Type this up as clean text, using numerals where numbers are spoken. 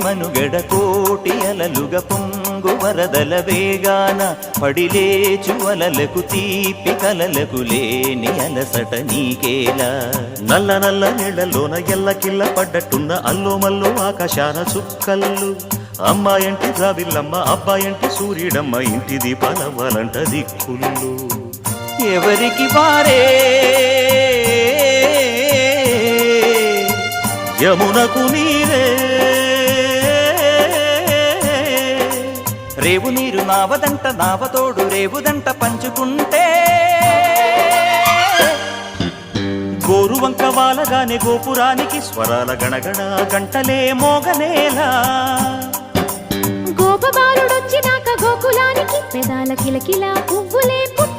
మనుగడ కోటి అలలుగా పొంగు వరదల వేగాన పడిలేచు అలలకు తీపి కలలకు లేని అలసట నీకేలా నల్ల నల్ల నీళ్లలోన ఎల్లకిల్ల పడ్డట్టున్న అల్లో మల్లో ఆకాశాన చుక్కల్లు అమ్మాయంటి రావిల్లమ్మ అబ్బాయంటి సూర్యుడమ్మ ఇంటి దీపాలవ్వాలంట దిక్కులు ఎవరికి వారే యమునకు నీరే రేవు నీరు నావదంట నావతోడు రేవుదంట పంచుకుంటే గోరువంక వాలగానే గోపురానికి స్వరాల గణగణ గంటలే మోగనేలా గోపబాలుడొచ్చినాక గోకులానికి పెదాల కిలకిల పువ్వులే పుట్ట